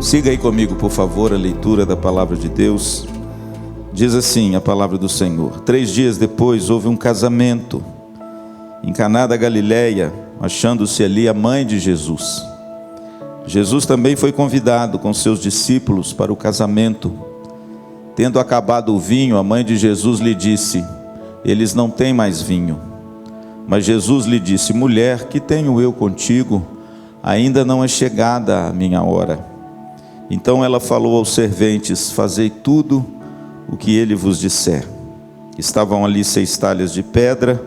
Siga aí comigo, por favor, a leitura da palavra de Deus. Diz assim a palavra do Senhor: 3 dias depois houve um casamento em Caná da Galileia, achando-se ali a mãe de Jesus. Jesus também foi convidado com seus discípulos para o casamento. Tendo acabado o vinho, a mãe de Jesus lhe disse: eles não têm mais vinho. Mas Jesus lhe disse: mulher, que tenho eu contigo? Ainda não é chegada a minha hora. Então ela falou aos serventes: fazei tudo o que ele vos disser. Estavam ali 6 talhas de pedra,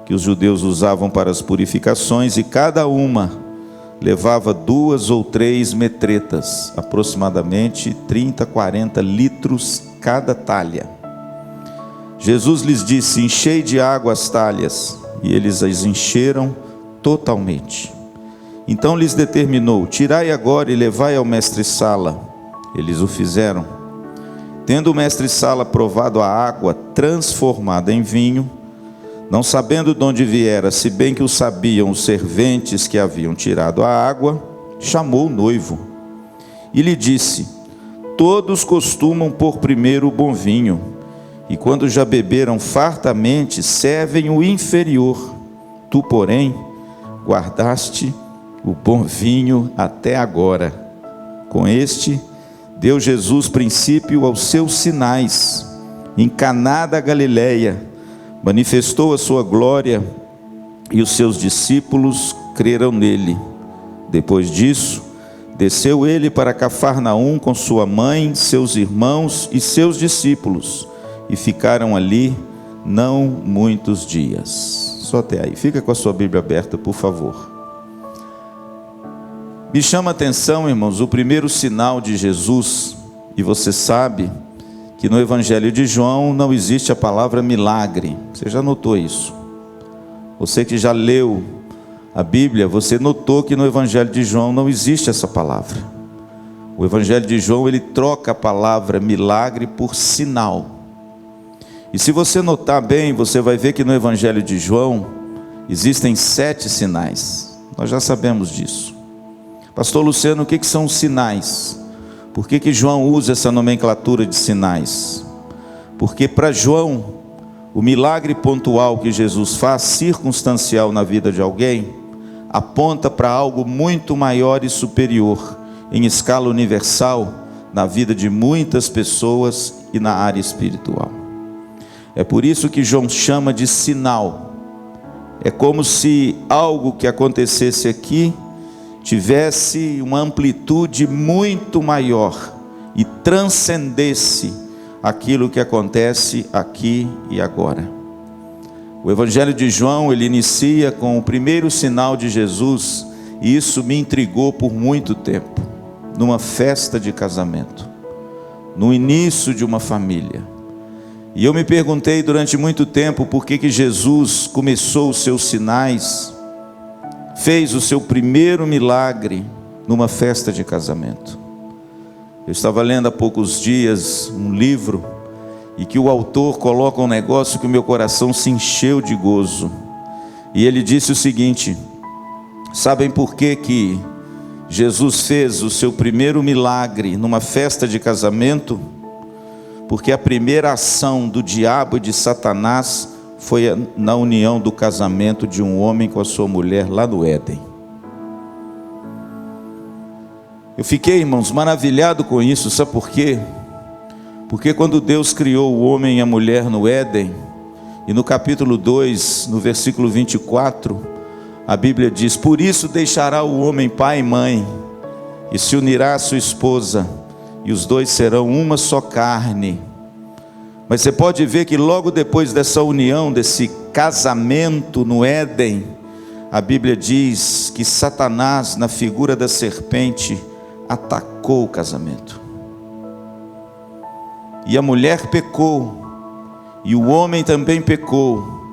que os judeus usavam para as purificações, e cada uma levava 2 ou 3 metretas, aproximadamente 30, 40 litros cada talha. Jesus lhes disse: enchei de água as talhas, e eles as encheram totalmente. Então lhes determinou: tirai agora e levai ao mestre-sala. Eles o fizeram. Tendo o mestre-sala provado a água transformada em vinho, não sabendo de onde viera, se bem que o sabiam os serventes que haviam tirado a água, chamou o noivo e lhe disse: todos costumam pôr primeiro o bom vinho, e quando já beberam fartamente, servem o inferior. Tu, porém, guardaste o bom vinho até agora. Com este, deu Jesus princípio aos seus sinais. Em Caná da Galileia, manifestou a sua glória, e os seus discípulos creram nele. Depois disso, desceu ele para Cafarnaum com sua mãe, seus irmãos e seus discípulos, e ficaram ali não muitos dias. Só até aí. Fica com a sua Bíblia aberta, por favor. Me chama a atenção, irmãos, o primeiro sinal de Jesus, e você sabe que no Evangelho de João não existe a palavra milagre. Você já notou isso? Você que já leu a Bíblia, você notou que no Evangelho de João não existe essa palavra. O Evangelho de João, ele troca a palavra milagre por sinal. E se você notar bem, você vai ver que no Evangelho de João existem 7 sinais. Nós já sabemos disso. Pastor Luciano, o que são os sinais? Por que João usa essa nomenclatura de sinais? Porque para João, o milagre pontual que Jesus faz, circunstancial na vida de alguém, aponta para algo muito maior e superior, em escala universal, na vida de muitas pessoas e na área espiritual. É por isso que João chama de sinal. É como se algo que acontecesse aqui tivesse uma amplitude muito maior e transcendesse aquilo que acontece aqui e agora. O Evangelho de João, ele inicia com o primeiro sinal de Jesus, e isso me intrigou por muito tempo, numa festa de casamento, no início de uma família. E eu me perguntei durante muito tempo por que Jesus começou os seus sinais, fez o seu primeiro milagre numa festa de casamento. Eu estava lendo há poucos dias um livro, e que o autor coloca um negócio que o meu coração se encheu de gozo. E ele disse o seguinte: sabem por que Jesus fez o seu primeiro milagre numa festa de casamento? Porque a primeira ação do diabo e de Satanás foi na união do casamento de um homem com a sua mulher lá no Éden. Eu fiquei, irmãos, maravilhado com isso. Sabe por quê? Porque quando Deus criou o homem e a mulher no Éden, e no capítulo 2, no versículo 24, a Bíblia diz: por isso deixará o homem pai e mãe, e se unirá à sua esposa, e os dois serão uma só carne. Mas você pode ver que logo depois dessa união, desse casamento no Éden, a Bíblia diz que Satanás, na figura da serpente, atacou o casamento. E a mulher pecou, e o homem também pecou,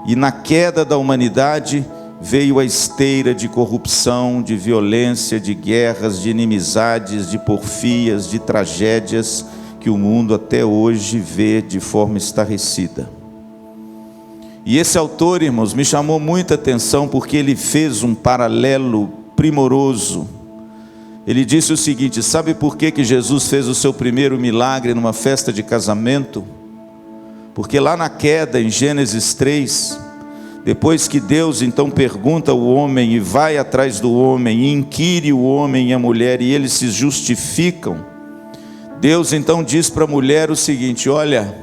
e na queda da humanidade veio a esteira de corrupção, de violência, de guerras, de inimizades, de porfias, de tragédias, que o mundo até hoje vê de forma estarrecida. E esse autor, irmãos, me chamou muita atenção, porque ele fez um paralelo primoroso Ele disse o seguinte: sabe por que Jesus fez o seu primeiro milagre numa festa de casamento? Porque lá na queda, em Gênesis 3, depois que Deus então pergunta ao homem e vai atrás do homem, e inquire o homem e a mulher, e eles se justificam, Deus então diz para a mulher o seguinte: olha,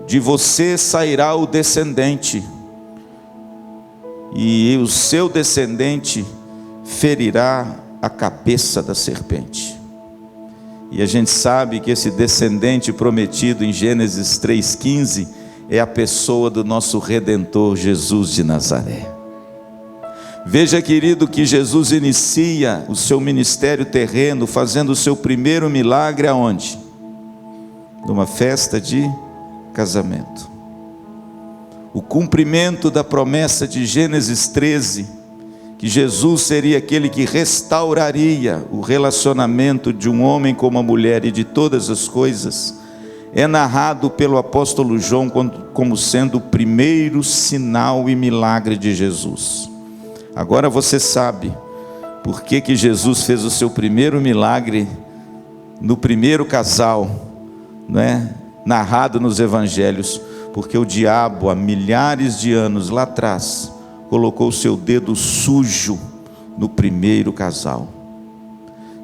de você sairá o descendente, e o seu descendente ferirá a cabeça da serpente. E a gente sabe que esse descendente prometido em Gênesis 3,15 é a pessoa do nosso Redentor Jesus de Nazaré. Veja, querido, que Jesus inicia o seu ministério terreno fazendo o seu primeiro milagre aonde? Numa festa de casamento. O cumprimento da promessa de Gênesis 13, que Jesus seria aquele que restauraria o relacionamento de um homem com uma mulher e de todas as coisas, é narrado pelo apóstolo João como sendo o primeiro sinal e milagre de Jesus. Agora você sabe por que Jesus fez o seu primeiro milagre no primeiro casal, não é? Narrado nos evangelhos. Porque o diabo, há milhares de anos lá atrás, colocou o seu dedo sujo no primeiro casal.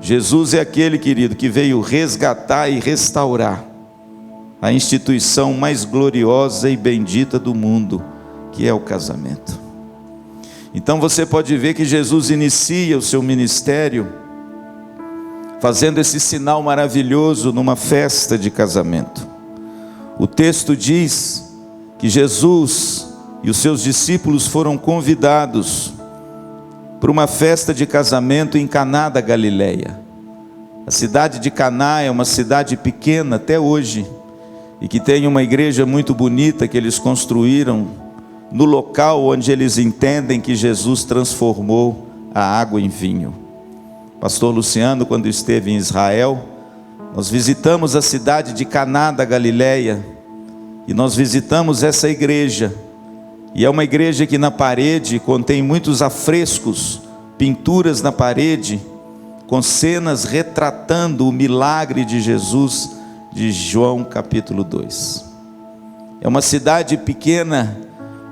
Jesus é aquele, querido, que veio resgatar e restaurar a instituição mais gloriosa e bendita do mundo, que é o casamento. Então você pode ver que Jesus inicia o seu ministério fazendo esse sinal maravilhoso numa festa de casamento. O texto diz que Jesus e os seus discípulos foram convidados para uma festa de casamento em Caná da Galileia. A cidade de Caná é uma cidade pequena até hoje, e que tem uma igreja muito bonita que eles construíram no local onde eles entendem que Jesus transformou a água em vinho. Pastor Luciano, quando esteve em Israel, nós visitamos a cidade de Caná da Galileia, e nós visitamos essa igreja, e é uma igreja que na parede contém muitos afrescos, pinturas na parede, com cenas retratando o milagre de Jesus, de João capítulo 2. É uma cidade pequena,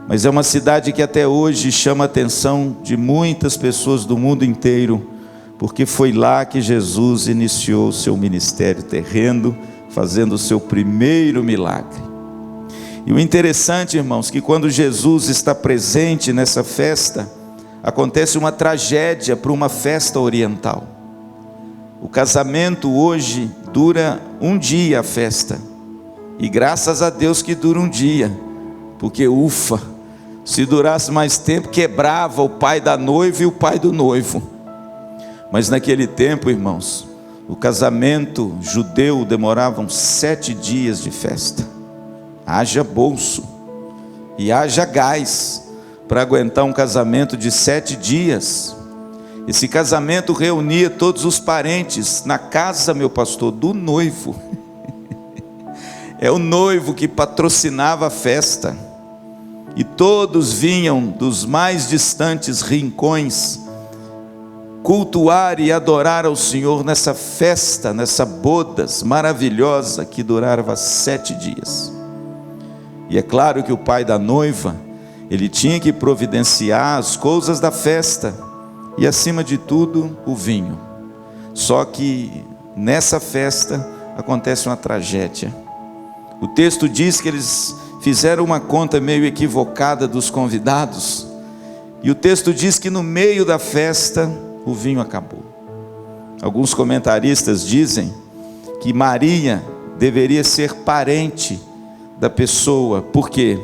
mas é uma cidade que até hoje chama a atenção de muitas pessoas do mundo inteiro, porque foi lá que Jesus iniciou o seu ministério terreno, fazendo o seu primeiro milagre. E o interessante, irmãos, que quando Jesus está presente nessa festa, acontece uma tragédia para uma festa oriental. O casamento hoje dura um dia a festa, e graças a Deus que dura um dia, porque ufa, se durasse mais tempo quebrava o pai da noiva e o pai do noivo. Mas naquele tempo, irmãos, o casamento judeu demorava 7 dias de festa. Haja bolso e haja gás para aguentar um casamento de 7 dias. Esse casamento reunia todos os parentes na casa, meu pastor, do noivo. É o noivo que patrocinava a festa, e todos vinham dos mais distantes rincões cultuar e adorar ao Senhor nessa festa, nessa bodas maravilhosa que durava 7 dias. E é claro que o pai da noiva, ele tinha que providenciar as coisas da festa, e acima de tudo, o vinho. Só que nessa festa acontece uma tragédia. O texto diz que eles fizeram uma conta meio equivocada dos convidados, e o texto diz que no meio da festa o vinho acabou. Alguns comentaristas dizem que Maria deveria ser parente da pessoa. Por quê?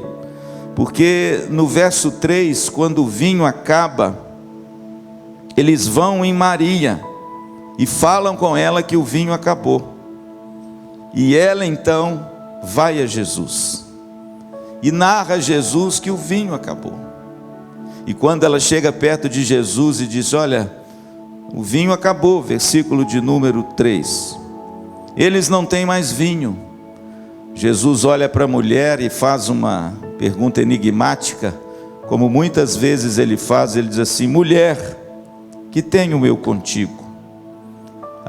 Porque no verso 3, quando o vinho acaba, eles vão em Maria e falam com ela que o vinho acabou, e ela então vai a Jesus e narra a Jesus que o vinho acabou. E quando ela chega perto de Jesus e diz: olha, o vinho acabou, versículo de número 3, eles não têm mais vinho. Jesus olha para a mulher e faz uma pergunta enigmática, como muitas vezes ele faz. Ele diz assim: mulher, que tenho eu contigo?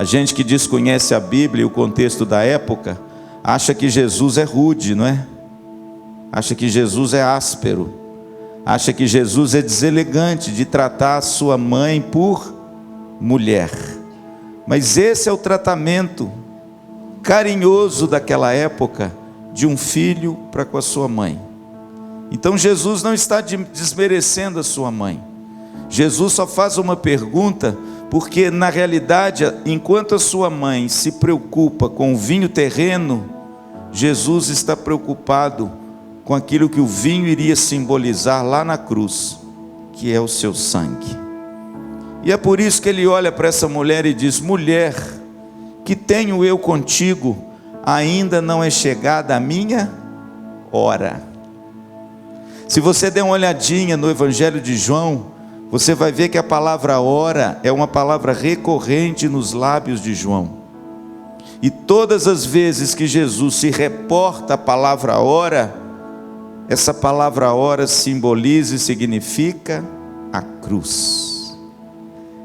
A gente que desconhece a Bíblia e o contexto da época, acha que Jesus é rude, não é? Acha que Jesus é áspero, acha que Jesus é deselegante de tratar a sua mãe por mulher. Mas esse é o tratamento carinhoso daquela época de um filho para com a sua mãe. Então Jesus não está desmerecendo a sua mãe. Jesus só faz uma pergunta, porque na realidade, enquanto a sua mãe se preocupa com o vinho terreno, Jesus está preocupado com aquilo que o vinho iria simbolizar lá na cruz, que é o seu sangue. E é por isso que ele olha para essa mulher e diz: mulher, que tenho eu contigo, ainda não é chegada a minha hora. Se você der uma olhadinha no Evangelho de João, você vai ver que a palavra hora é uma palavra recorrente nos lábios de João. E todas as vezes que Jesus se reporta a palavra hora, essa palavra hora simboliza e significa a cruz.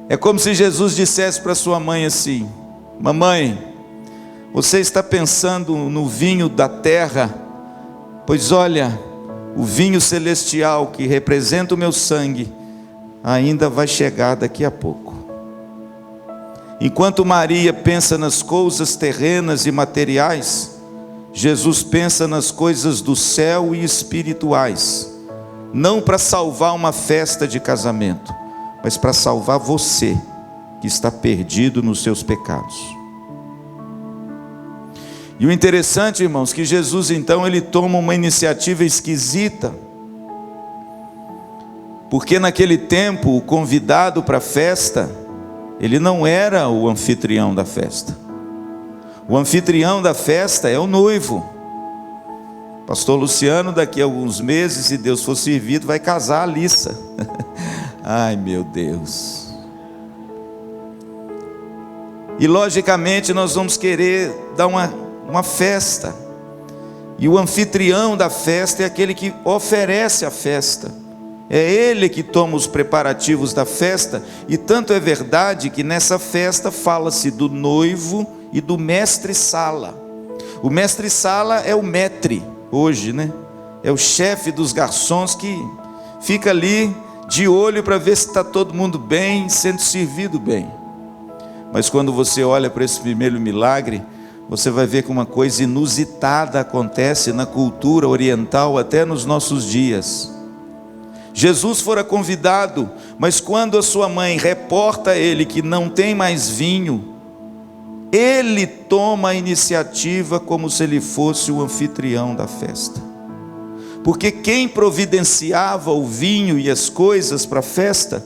É como se Jesus dissesse para sua mãe assim: mamãe, você está pensando no vinho da terra? Pois olha, o vinho celestial que representa o meu sangue ainda vai chegar daqui a pouco. Enquanto Maria pensa nas coisas terrenas e materiais, Jesus pensa nas coisas do céu e espirituais, não para salvar uma festa de casamento, mas para salvar você que está perdido nos seus pecados. E o interessante, irmãos, que Jesus então ele toma uma iniciativa esquisita, porque naquele tempo o convidado para a festa, ele não era o anfitrião da festa. O anfitrião da festa é o noivo. Pastor Luciano, daqui a alguns meses, se Deus for servido, vai casar a Alissa. Ai meu Deus. E logicamente nós vamos querer dar uma festa. E o anfitrião da festa é aquele que oferece a festa. É ele que toma os preparativos da festa. E tanto é verdade que nessa festa fala-se do noivo e do mestre-sala. O mestre-sala é o maître hoje, né? É o chefe dos garçons que fica ali de olho para ver se está todo mundo bem, sendo servido bem. Mas quando você olha para esse primeiro milagre, você vai ver que uma coisa inusitada acontece na cultura oriental até nos nossos dias. Jesus fora convidado, mas quando a sua mãe reporta a ele que não tem mais vinho, ele toma a iniciativa como se ele fosse o anfitrião da festa. Porque quem providenciava o vinho e as coisas para a festa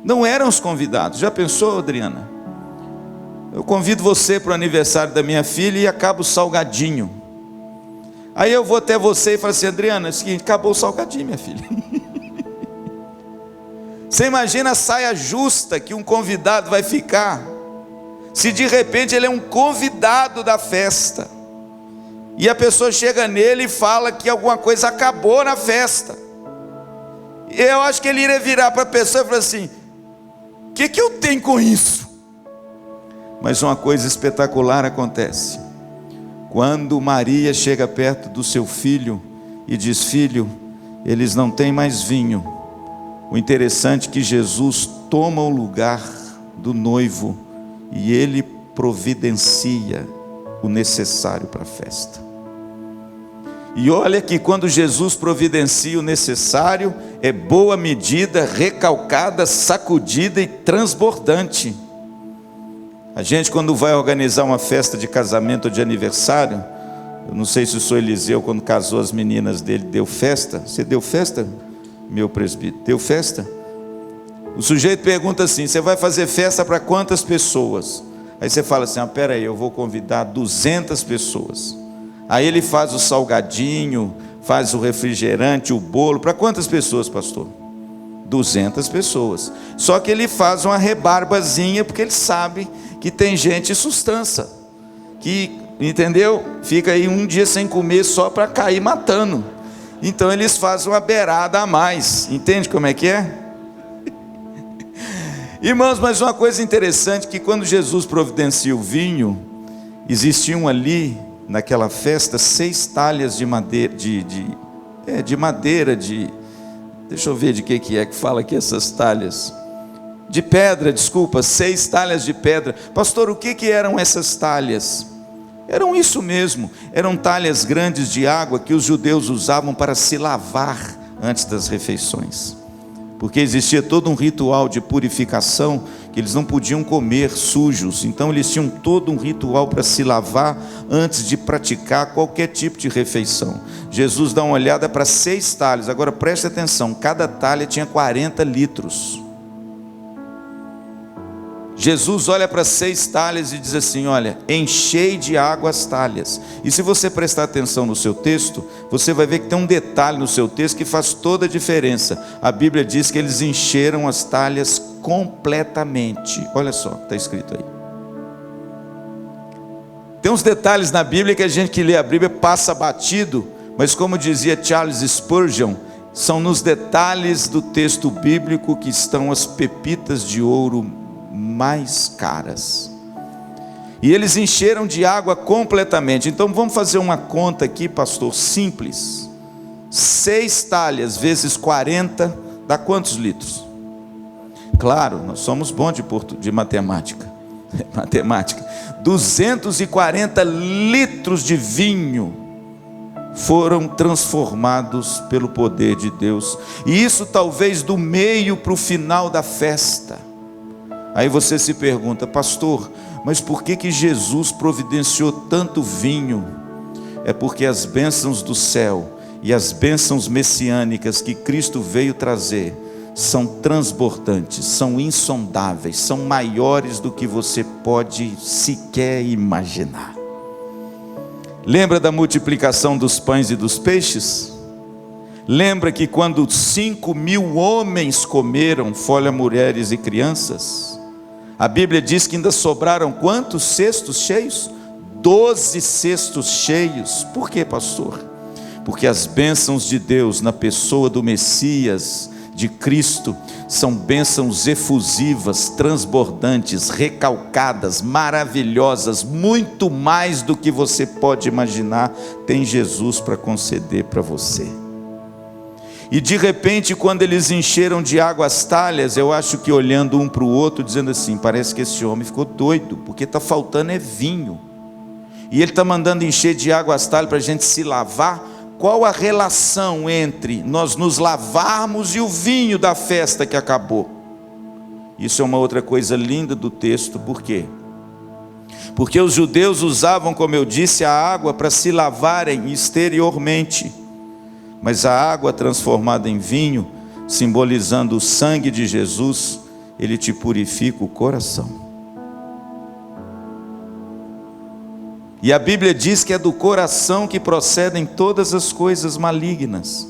não eram os convidados. Já pensou, Adriana? Eu convido você para o aniversário da minha filha e acaba o salgadinho. Aí eu vou até você e falo assim: Adriana, é o seguinte, acabou o salgadinho, minha filha. Você imagina a saia justa que um convidado vai ficar, se de repente ele é um convidado da festa, e a pessoa chega nele e fala que alguma coisa acabou na festa. Eu acho que ele iria virar para a pessoa e falar assim: o que eu tenho com isso? Mas uma coisa espetacular acontece. Quando Maria chega perto do seu filho e diz: filho, eles não têm mais vinho. O interessante é que Jesus toma o lugar do noivo e ele providencia o necessário para a festa. E olha que quando Jesus providencia o necessário, é boa medida, recalcada, sacudida e transbordante. A gente, quando vai organizar uma festa de casamento ou de aniversário, eu não sei se o senhor Eliseu, quando casou as meninas dele, deu festa. Você deu festa, meu presbítero? Deu festa? O sujeito pergunta assim: você vai fazer festa para quantas pessoas? Aí você fala assim: espera aí, eu vou convidar 200 pessoas. Aí ele faz o salgadinho, faz o refrigerante, o bolo. Para quantas pessoas, pastor? 200 pessoas. Só que ele faz uma rebarbazinha, porque ele sabe que tem gente sustância, que, entendeu? Fica aí um dia sem comer só para cair matando. Então eles fazem uma beirada a mais. Entende como é que é? Irmãos, mas uma coisa interessante, que quando Jesus providencia o vinho, existiam ali, naquela festa, 6 talhas de madeira, deixa eu ver de que é que fala aqui essas talhas, de pedra, desculpa, 6 talhas de pedra. Pastor, o que eram essas talhas? Eram isso mesmo, eram talhas grandes de água que os judeus usavam para se lavar antes das refeições, porque existia todo um ritual de purificação, que eles não podiam comer sujos, então eles tinham todo um ritual para se lavar antes de praticar qualquer tipo de refeição. Jesus dá uma olhada para 6 talhas, agora preste atenção, cada talha tinha 40 litros. Jesus olha para 6 talhas e diz assim: olha, enchei de água as talhas. E se você prestar atenção no seu texto, você vai ver que tem um detalhe no seu texto que faz toda a diferença. A Bíblia diz que eles encheram as talhas completamente. Olha só, está escrito aí. Tem uns detalhes na Bíblia que a gente que lê a Bíblia passa batido, mas como dizia Charles Spurgeon, são nos detalhes do texto bíblico que estão as pepitas de ouro mais caras. E eles encheram de água completamente. Então vamos fazer uma conta aqui, pastor, simples. 6 talhas vezes 40 dá quantos litros? Claro, nós somos bons de matemática. 240 litros de vinho foram transformados pelo poder de Deus. E isso talvez do meio para o final da festa. Aí você se pergunta: pastor, mas por que Jesus providenciou tanto vinho? É porque as bênçãos do céu e as bênçãos messiânicas que Cristo veio trazer são transbordantes, são insondáveis, são maiores do que você pode sequer imaginar. Lembra da multiplicação dos pães e dos peixes? Lembra que quando 5.000 homens comeram, fora mulheres e crianças, a Bíblia diz que ainda sobraram quantos cestos cheios? 12 cestos cheios. Por quê, pastor? Porque as bênçãos de Deus na pessoa do Messias, de Cristo, são bênçãos efusivas, transbordantes, recalcadas, maravilhosas, muito mais do que você pode imaginar, tem Jesus para conceder para você. E de repente, quando eles encheram de água as talhas, eu acho que olhando um para o outro, dizendo assim: parece que esse homem ficou doido, porque está faltando é vinho, e ele está mandando encher de água as talhas para a gente se lavar. Qual a relação entre nós nos lavarmos e o vinho da festa que acabou? Isso é uma outra coisa linda do texto. Por quê? Porque os judeus usavam, como eu disse, a água para se lavarem exteriormente, mas a água transformada em vinho, simbolizando o sangue de Jesus, ele te purifica o coração. E a Bíblia diz que é do coração que procedem todas as coisas malignas,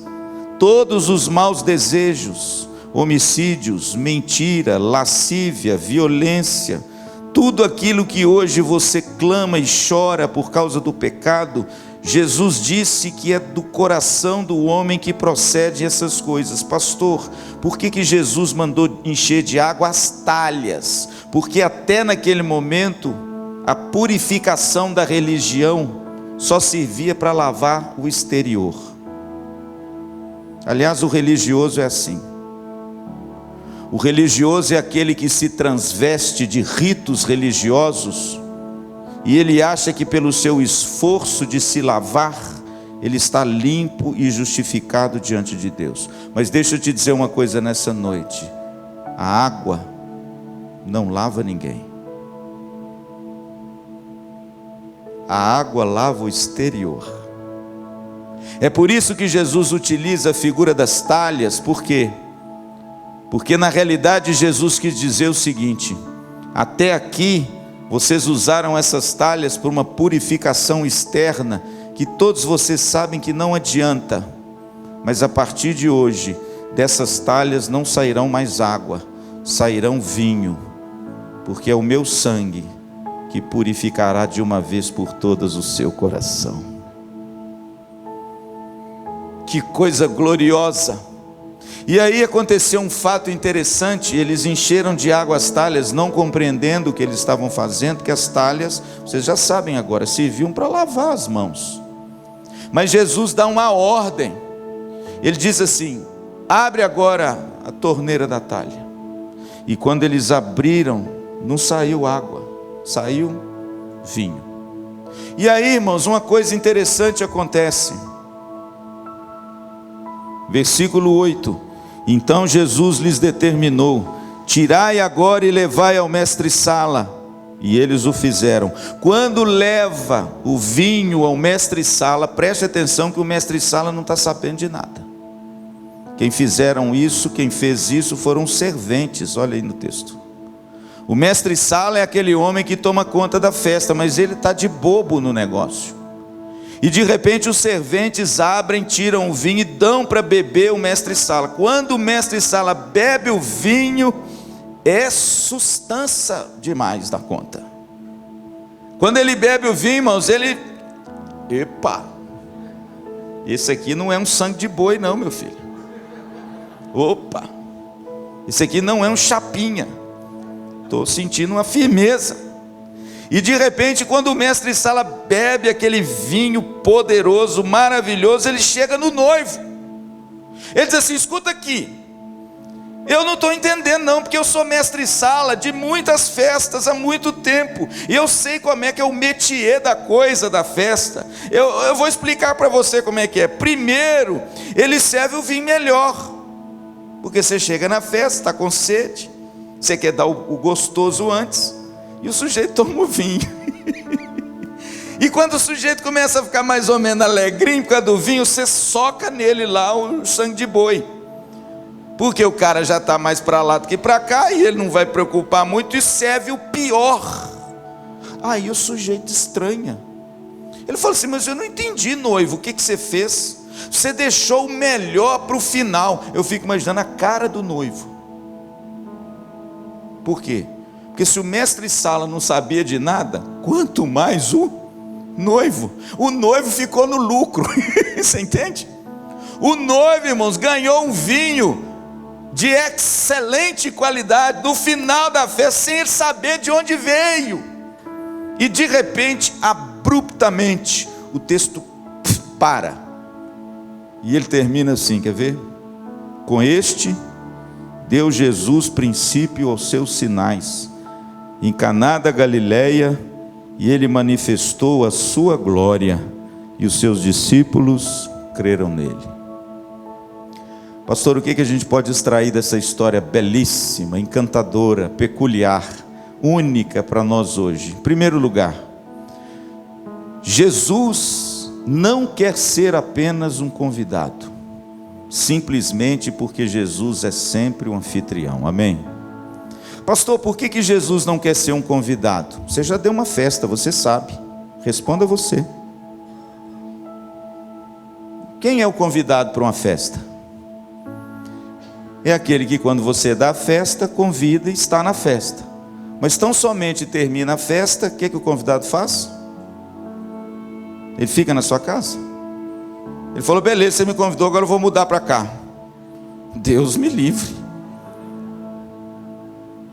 todos os maus desejos, homicídios, mentira, lascívia, violência, tudo aquilo que hoje você clama e chora por causa do pecado. Jesus disse que é do coração do homem que procede essas coisas. Pastor, por que Jesus mandou encher de água as talhas? Porque até naquele momento a purificação da religião só servia para lavar o exterior. Aliás, o religioso é assim. O religioso é aquele que se transveste de ritos religiosos, e ele acha que pelo seu esforço de se lavar, ele está limpo e justificado diante de Deus. Mas deixa eu te dizer uma coisa nessa noite: a água não lava ninguém. A água lava o exterior. É por isso que Jesus utiliza a figura das talhas. Por quê? Porque na realidade Jesus quis dizer o seguinte: até aqui vocês usaram essas talhas por uma purificação externa, que todos vocês sabem que não adianta. Mas a partir de hoje, dessas talhas não sairão mais água, sairão vinho, porque é o meu sangue que purificará de uma vez por todas o seu coração. Que coisa gloriosa! E aí aconteceu um fato interessante, eles encheram de água as talhas, não compreendendo o que eles estavam fazendo, que as talhas, vocês já sabem agora, serviam para lavar as mãos. Mas Jesus dá uma ordem, ele diz assim: abre agora a torneira da talha. E quando eles abriram, não saiu água, saiu vinho. E aí, irmãos, uma coisa interessante acontece. Versículo 8: então Jesus lhes determinou: tirai agora e levai ao mestre-sala. E eles o fizeram. Quando leva o vinho ao mestre-sala, preste atenção que o mestre-sala não está sabendo de nada. Quem fizeram isso, quem fez isso foram os serventes, olha aí no texto. O mestre-sala é aquele homem que toma conta da festa, mas ele está de bobo no negócio. E de repente os serventes abrem, tiram o vinho e dão para beber o mestre-sala. Quando o mestre-sala bebe o vinho, é sustância demais da conta. Quando ele bebe o vinho, irmãos, ele... epa! Esse aqui não é um sangue de boi não, meu filho. Opa! Esse aqui não é um chapinha. Estou sentindo uma firmeza. E de repente, quando o mestre-sala bebe aquele vinho poderoso, maravilhoso, ele chega no noivo. Ele diz assim: escuta aqui, eu não estou entendendo não, porque eu sou mestre-sala de muitas festas há muito tempo, e eu sei como é que é o métier da coisa, da festa. Eu vou explicar para você como é que é. Primeiro, ele serve o vinho melhor, porque você chega na festa, está com sede, você quer dar o gostoso antes, e o sujeito toma o vinho. E quando o sujeito começa a ficar mais ou menos alegrinho por causa do vinho, você soca nele lá o sangue de boi. Porque o cara já está mais para lá do que para cá, e ele não vai preocupar muito, e serve o pior. Aí o sujeito estranha. Ele fala assim: mas eu não entendi, noivo, o que você fez? Você deixou o melhor para o final. Eu fico imaginando a cara do noivo. Por quê? Porque se o mestre-sala não sabia de nada, quanto mais o noivo. O noivo ficou no lucro. Você entende? O noivo, irmãos, ganhou um vinho de excelente qualidade no final da festa, sem ele saber de onde veio. E de repente, abruptamente, o texto para. E ele termina assim, quer ver? Com este deu Jesus princípio aos seus sinais em Caná da Galileia, e ele manifestou a sua glória, e os seus discípulos creram nele. Pastor, o que a gente pode extrair dessa história belíssima, encantadora, peculiar, única para nós hoje? Em primeiro lugar, Jesus não quer ser apenas um convidado, simplesmente porque Jesus é sempre o anfitrião. Amém? Pastor, por que Jesus não quer ser um convidado? Você já deu uma festa, você sabe. Responda você. Quem é o convidado para uma festa? É aquele que quando você dá a festa, convida e está na festa. Mas tão somente termina a festa, o que o convidado faz? Ele fica na sua casa. Ele falou: beleza, você me convidou, agora eu vou mudar para cá. Deus me livre.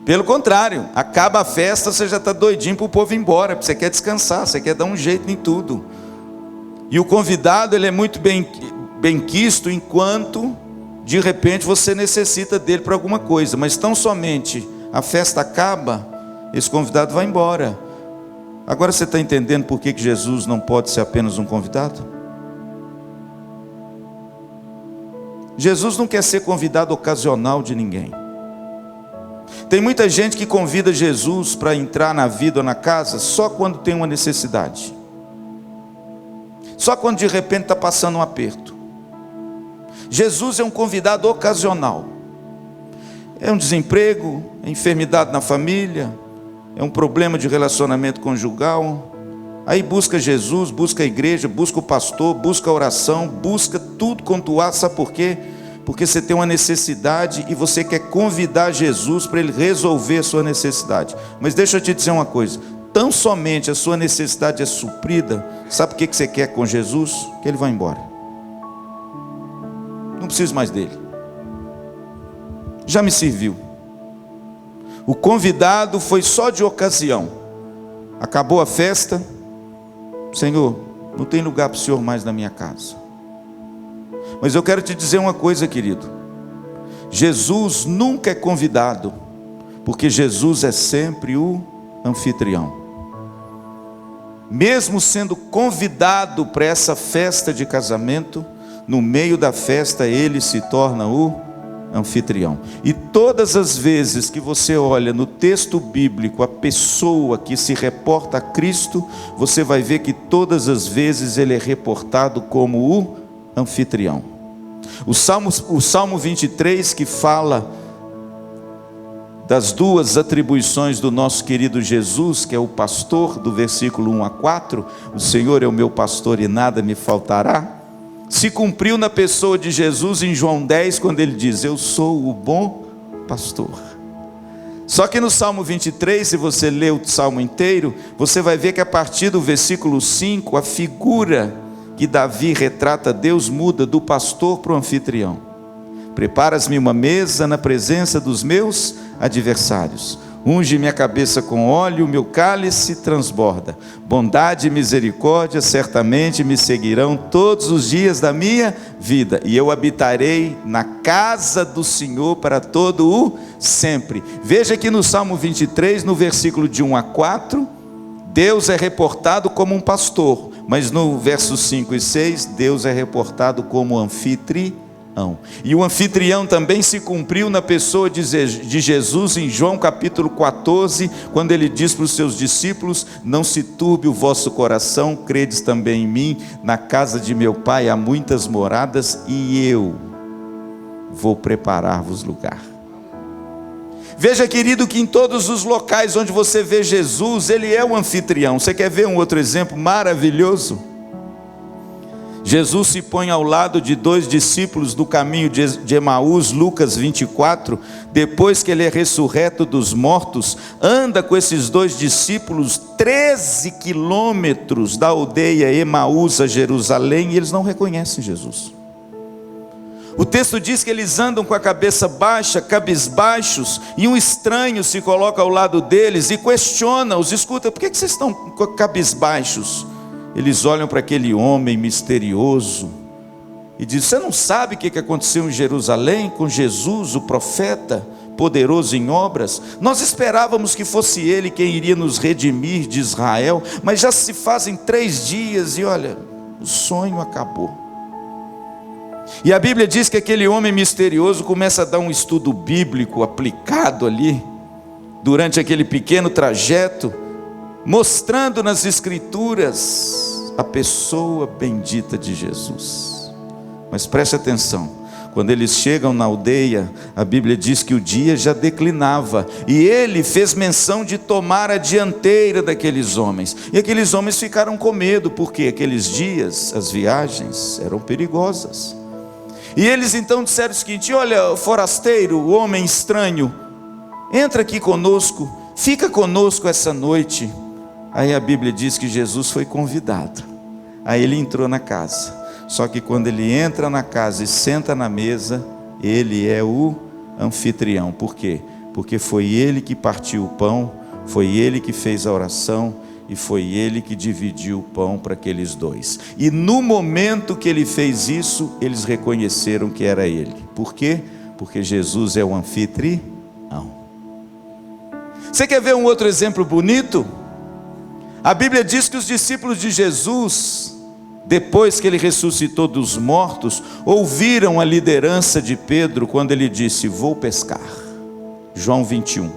Pelo contrário, acaba a festa, você já está doidinho para o povo ir embora, porque você quer descansar, você quer dar um jeito em tudo. E o convidado, ele é muito bem quisto, enquanto de repente você necessita dele para alguma coisa. Mas tão somente a festa acaba, esse convidado vai embora. Agora você está entendendo por que Jesus não pode ser apenas um convidado? Jesus não quer ser convidado ocasional de ninguém. Tem muita gente que convida Jesus para entrar na vida ou na casa só quando tem uma necessidade, só quando de repente está passando um aperto. Jesus é um convidado ocasional. É um desemprego, é enfermidade na família, é um problema de relacionamento conjugal. Aí busca Jesus, busca a igreja, busca o pastor, busca a oração, busca tudo quanto há. Sabe por quê? Porque você tem uma necessidade e você quer convidar Jesus para ele resolver a sua necessidade. Mas deixa eu te dizer uma coisa: tão somente a sua necessidade é suprida, sabe o que você quer com Jesus? Que ele vá embora. Não preciso mais dele. já me serviu. O convidado foi só de ocasião. Acabou a festa, Senhor, não tem lugar para o Senhor mais na minha casa. Mas eu quero te dizer uma coisa, querido. Jesus nunca é convidado, porque Jesus é sempre o anfitrião. Mesmo sendo convidado para essa festa de casamento, no meio da festa ele se torna o anfitrião. E todas as vezes que você olha no texto bíblico a pessoa que se reporta a Cristo, você vai ver que todas as vezes ele é reportado como o anfitrião. O Salmo 23, que fala das duas atribuições do nosso querido Jesus, que é o pastor, do versículo 1 a 4, o Senhor é o meu pastor e nada me faltará, se cumpriu na pessoa de Jesus em João 10, quando ele diz, eu sou o bom pastor. Só que no Salmo 23, se você ler o Salmo inteiro, você vai ver que a partir do versículo 5, a figura que Davi retrata Deus muda do pastor para o anfitrião. Preparas-me uma mesa na presença dos meus adversários. Unge minha cabeça com óleo, meu cálice transborda. Bondade e misericórdia certamente me seguirão todos os dias da minha vida. E eu habitarei na casa do Senhor para todo o sempre. Veja que no Salmo 23, no versículo de 1 a 4, Deus é reportado como um pastor. Mas no versos 5 e 6, Deus é reportado como anfitrião. E o anfitrião também se cumpriu na pessoa de Jesus em João capítulo 14, quando ele diz para os seus discípulos, não se turbe o vosso coração, credes também em mim, na casa de meu pai há muitas moradas e eu vou preparar-vos lugar. Veja, querido, que em todos os locais onde você vê Jesus, ele é o anfitrião. Você quer ver um outro exemplo maravilhoso? Jesus se põe ao lado de dois discípulos do caminho de Emaús, Lucas 24, depois que ele é ressurreto dos mortos, anda com esses dois discípulos 13 quilômetros da aldeia Emaús a Jerusalém, e eles não reconhecem Jesus. O texto diz que eles andam com a cabeça baixa, cabisbaixos, e um estranho se coloca ao lado deles e questiona-os, escuta, por que vocês estão cabisbaixos? Eles olham para aquele homem misterioso e dizem, você não sabe o que aconteceu em Jerusalém com Jesus, o profeta, poderoso em obras? Nós esperávamos que fosse ele quem iria nos redimir de Israel, mas já se fazem 3 dias e olha, o sonho acabou. E a Bíblia diz que aquele homem misterioso começa a dar um estudo bíblico aplicado ali, durante aquele pequeno trajeto, mostrando nas Escrituras a pessoa bendita de Jesus. Mas preste atenção, quando eles chegam na aldeia, a Bíblia diz que o dia já declinava, e ele fez menção de tomar a dianteira daqueles homens, e aqueles homens ficaram com medo, porque aqueles dias, as viagens eram perigosas, e eles então disseram o seguinte, olha, forasteiro, homem estranho, entra aqui conosco, fica conosco essa noite. Aí a Bíblia diz que Jesus foi convidado, aí ele entrou na casa, só que quando ele entra na casa e senta na mesa, ele é o anfitrião. Por quê? Porque foi ele que partiu o pão, foi ele que fez a oração, e foi ele que dividiu o pão para aqueles dois. E no momento que ele fez isso, eles reconheceram que era ele. Por quê? Porque Jesus é o anfitrião. Você quer ver um outro exemplo bonito? A Bíblia diz que os discípulos de Jesus, depois que ele ressuscitou dos mortos, ouviram a liderança de Pedro quando ele disse, vou pescar. João 21.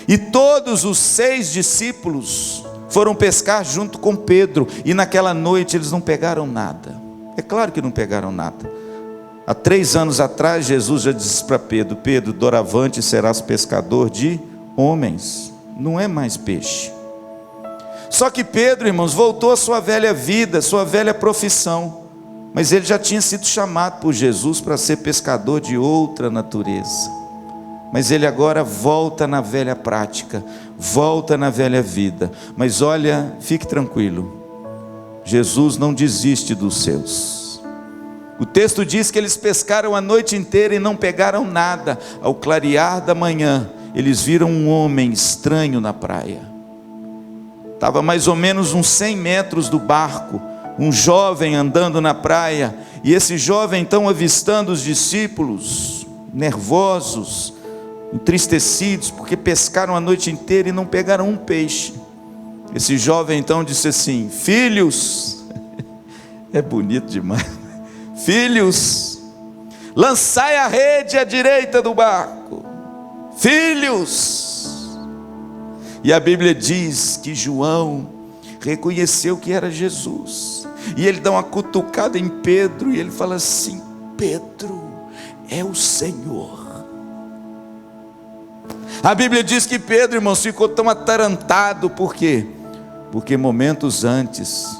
E todos os 6 discípulos foram pescar junto com Pedro, e naquela noite eles não pegaram nada. É claro que não pegaram nada. Há 3 anos atrás Jesus já disse para Pedro, Pedro, doravante serás pescador de homens, não é mais peixe. Só que Pedro, irmãos, voltou à sua velha vida, sua velha profissão, mas ele já tinha sido chamado por Jesus para ser pescador de outra natureza. Mas ele agora volta na velha prática, volta na velha vida. Mas olha, fique tranquilo, Jesus não desiste dos seus. O texto diz que eles pescaram a noite inteira e não pegaram nada. Ao clarear da manhã, eles viram um homem estranho na praia. Estava mais ou menos uns 100 metros do barco, um jovem andando na praia. E esse jovem então, avistando os discípulos, nervosos, entristecidos, porque pescaram a noite inteira e não pegaram um peixe. Esse jovem então disse assim: filhos, é bonito demais, filhos, lançai a rede à direita do barco, filhos. E a Bíblia diz que João reconheceu que era Jesus, e ele dá uma cutucada em Pedro, e ele fala assim: Pedro, é o Senhor. A Bíblia diz que Pedro, irmãos, ficou tão atarantado. Por quê? Porque momentos antes,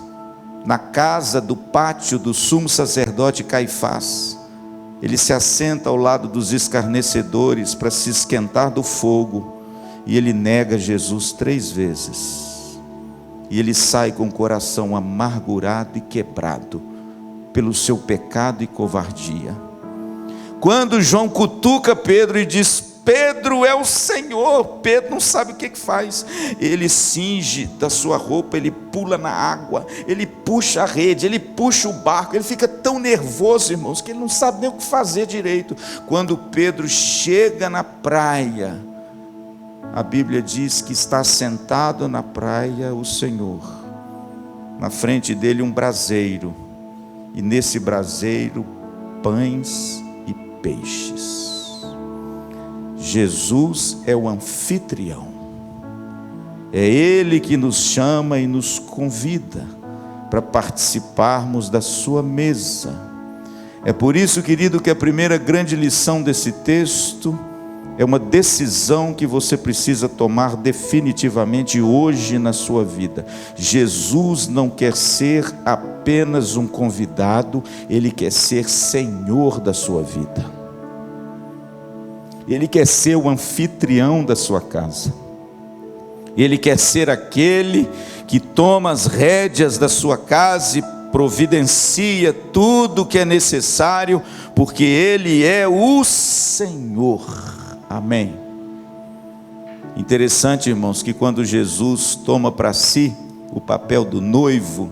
na casa do pátio do sumo sacerdote Caifás, ele se assenta ao lado dos escarnecedores para se esquentar do fogo, e ele nega Jesus 3 vezes, e ele sai com o coração amargurado e quebrado pelo seu pecado e covardia. Quando João cutuca Pedro e diz: Pedro, é o Senhor, Pedro não sabe o que faz. Ele cinge da sua roupa, ele pula na água, ele puxa a rede, ele puxa o barco, ele fica tão nervoso, irmãos, que ele não sabe nem o que fazer direito. Quando Pedro chega na praia, a Bíblia diz que está sentado na praia o Senhor, na frente dele um braseiro, e nesse braseiro pães e peixes. Jesus é o anfitrião, é Ele que nos chama e nos convida para participarmos da sua mesa. É por isso, querido, que a primeira grande lição desse texto é uma decisão que você precisa tomar definitivamente hoje na sua vida. Jesus não quer ser apenas um convidado, Ele quer ser Senhor da sua vida. Ele quer ser o anfitrião da sua casa. Ele quer ser aquele que toma as rédeas da sua casa e providencia tudo o que é necessário, porque Ele é o Senhor. Amém. Interessante, irmãos, que quando Jesus toma para si o papel do noivo,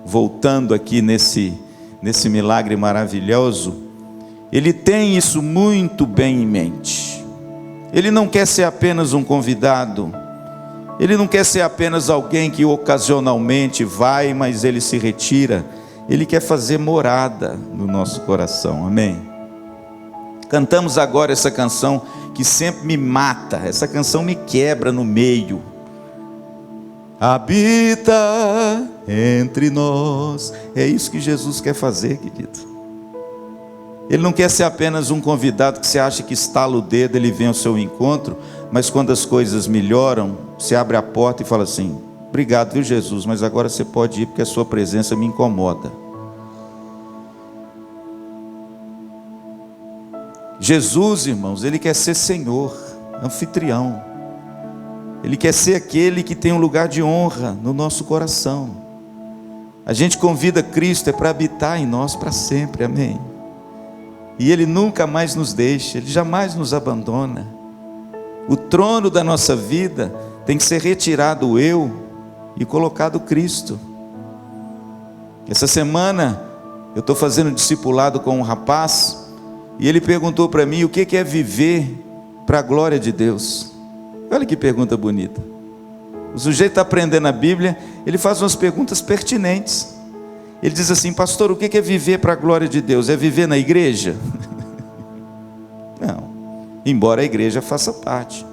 voltando aqui nesse milagre maravilhoso, Ele tem isso muito bem em mente. Ele não quer ser apenas um convidado, Ele não quer ser apenas alguém que ocasionalmente vai, mas Ele se retira. Ele quer fazer morada no nosso coração, amém? Cantamos agora essa canção que sempre me mata, essa canção me quebra no meio. Habita entre nós. É isso que Jesus quer fazer, querido. Ele não quer ser apenas um convidado que você acha que estala o dedo, ele vem ao seu encontro, mas quando as coisas melhoram, você abre a porta e fala assim: obrigado, viu, Jesus, mas agora você pode ir porque a sua presença me incomoda. Jesus, irmãos, Ele quer ser Senhor, anfitrião. Ele quer ser aquele que tem um lugar de honra no nosso coração. A gente convida Cristo é para habitar em nós para sempre, amém? E Ele nunca mais nos deixa, Ele jamais nos abandona. O trono da nossa vida tem que ser retirado o eu e colocado Cristo. Essa semana eu estou fazendo discipulado com um rapaz, e ele perguntou para mim o que é viver para a glória de Deus. Olha que pergunta bonita. O sujeito está aprendendo a Bíblia, ele faz umas perguntas pertinentes. Ele diz assim: pastor, o que é viver para a glória de Deus? É viver na igreja? Não, embora a igreja faça parte.